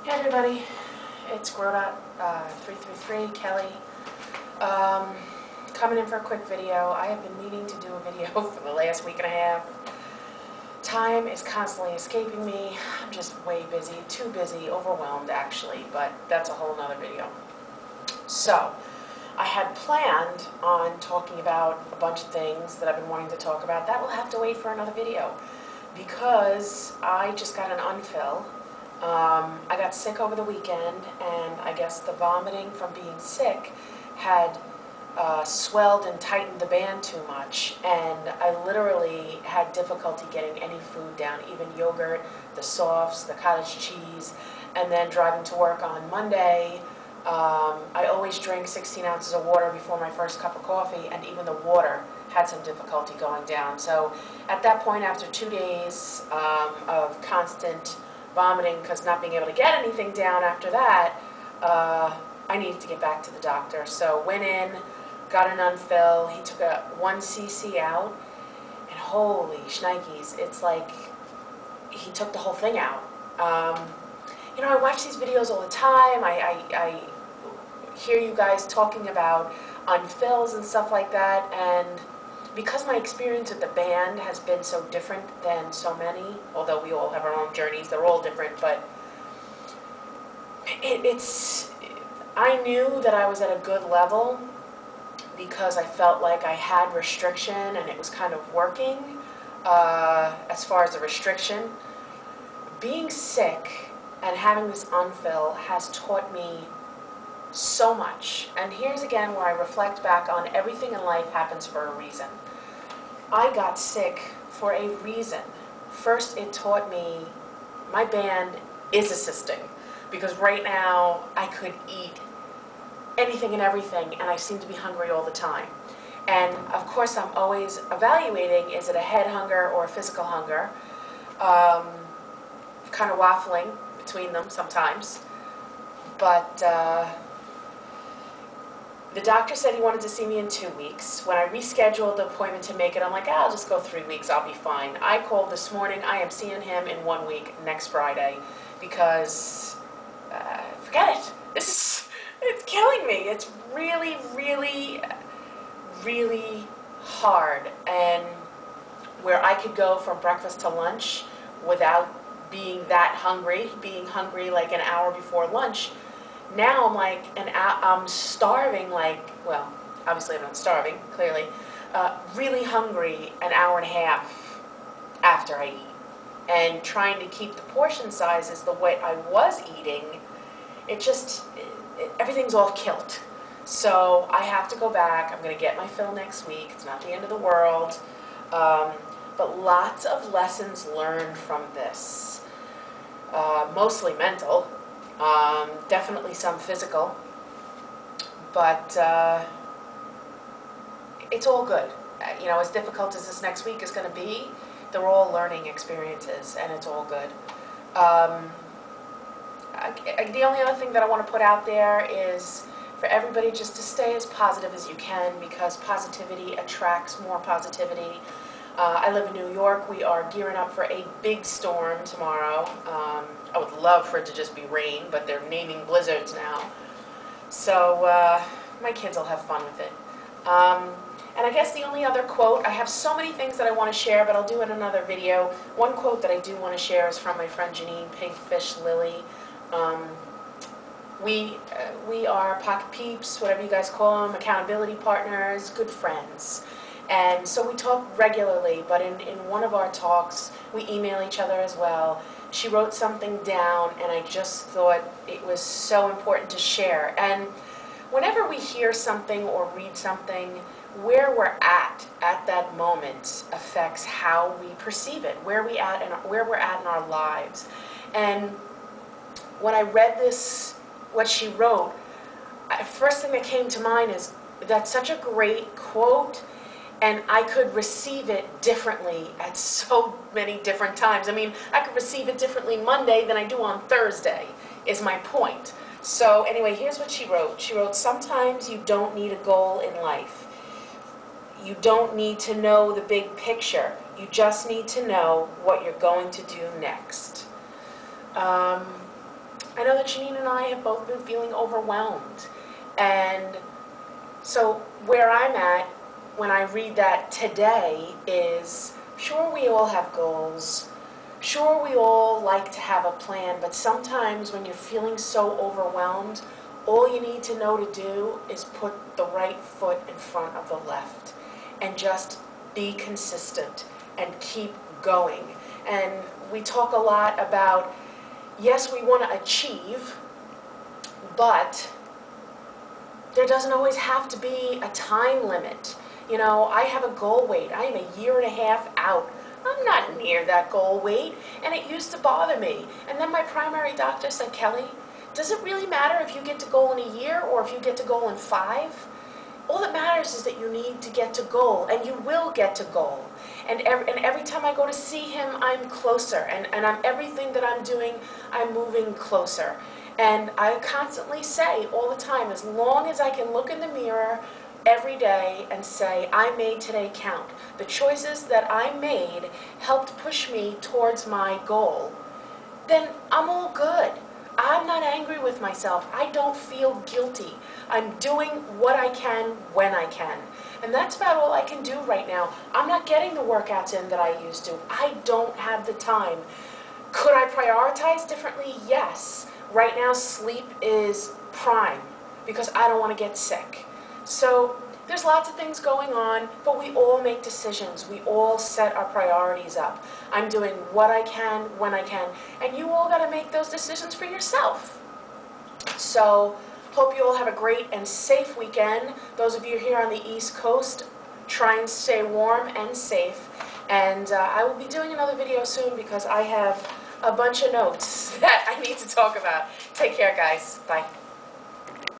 Hey everybody, it's Grodot333, Kelly. Coming in for a quick video. I have been meaning to do a video for the last week and a half. Time is constantly escaping me. I'm just way busy, too busy, overwhelmed actually, but that's a whole nother video. So, I had planned on talking about a bunch of things that I've been wanting to talk about. That will have to wait for another video because I just got an unfill. I got sick over the weekend, and I guess the vomiting from being sick had swelled and tightened the band too much, and I literally had difficulty getting any food down, even yogurt, the softs, the cottage cheese, and then driving to work on Monday. I always drink 16 ounces of water before my first cup of coffee, and even the water had some difficulty going down. So at that point, after 2 days of constant vomiting because not being able to get anything down after that, I needed to get back to the doctor. So went in, got an unfill. He took a 1 cc out, and holy shnikes, it's like he took the whole thing out. You know, I watch these videos all the time. I hear you guys talking about unfills and stuff like that, and because my experience with the band has been so different than so many, although we all have our own journeys, they're all different, but I knew that I was at a good level because I felt like I had restriction and it was kind of working as far as the restriction. Being sick and having this unfill has taught me so much. And here's again where I reflect back on everything in life happens for a reason. I got sick for a reason. First, it taught me my band is assisting, because right now I could eat anything and everything, and I seem to be hungry all the time. And of course, I'm always evaluating, is it a head hunger or a physical hunger? Kind of waffling between them sometimes. But the doctor said he wanted to see me in 2 weeks. When I rescheduled the appointment to make it, I'm like, I'll just go 3 weeks, I'll be fine. I called this morning. I am seeing him in 1 week, next Friday, because forget it. It's killing me. It's really, really, really hard. And where I could go from breakfast to lunch without being that hungry, being hungry like an hour before lunch, now I'm like I'm starving, like, well, obviously I'm not starving, clearly, really hungry an hour and a half after I eat. And trying to keep the portion sizes the way I was eating, everything's off kilt. So I have to go back. I'm going to get my fill next week. It's not the end of the world. But lots of lessons learned from this. Mostly mental. Definitely some physical, but it's all good. You know, as difficult as this next week is going to be, they're all learning experiences, and it's all good. The only other thing that I want to put out there is for everybody just to stay as positive as you can, because positivity attracts more positivity. I live in New York. We are gearing up for a big storm tomorrow. I would love for it to just be rain, but they're naming blizzards now. So my kids will have fun with it. And I guess the only other quote, I have so many things that I want to share, but I'll do in another video. One quote that I do want to share is from my friend Janine Pinkfish Lily. We are pocket peeps, whatever you guys call them, accountability partners, good friends. And so we talk regularly, but in one of our talks, we email each other as well. She wrote something down, and I just thought it was so important to share. And whenever we hear something or read something, where we're at that moment affects how we perceive it, where we're at in our lives. And when I read this, what she wrote, first thing that came to mind is that's such a great quote. And I could receive it differently at so many different times. I mean, I could receive it differently Monday than I do on Thursday, is my point. So anyway, here's what she wrote. She wrote, sometimes you don't need a goal in life. You don't need to know the big picture. You just need to know what you're going to do next. I know that Janine and I have both been feeling overwhelmed. And so where I'm at when I read that today is, sure, we all have goals. Sure, we all like to have a plan, but sometimes when you're feeling so overwhelmed, all you need to know to do is put the right foot in front of the left and just be consistent and keep going. And we talk a lot about, yes, we want to achieve, but there doesn't always have to be a time limit. You know, I have a goal weight. I am a year and a half out. I'm not near that goal weight, and it used to bother me. And then my primary doctor said, Kelly, does it really matter if you get to goal in a year or if you get to goal in 5? All that matters is that you need to get to goal, and you will get to goal. And every time I go to see him, I'm closer, and everything that I'm doing, I'm moving closer. And I constantly say all the time, as long as I can look in the mirror every day and say, I made today count. The choices that I made helped push me towards my goal. Then I'm all good. I'm not angry with myself. I don't feel guilty. I'm doing what I can when I can. And that's about all I can do right now. I'm not getting the workouts in that I used to. I don't have the time. Could I prioritize differently? Yes. Right now, sleep is prime because I don't want to get sick. So there's lots of things going on, but we all make decisions. We all set our priorities up. I'm doing what I can, when I can, and you all got to make those decisions for yourself. So hope you all have a great and safe weekend. Those of you here on the East Coast, try and stay warm and safe. And I will be doing another video soon because I have a bunch of notes that I need to talk about. Take care, guys. Bye.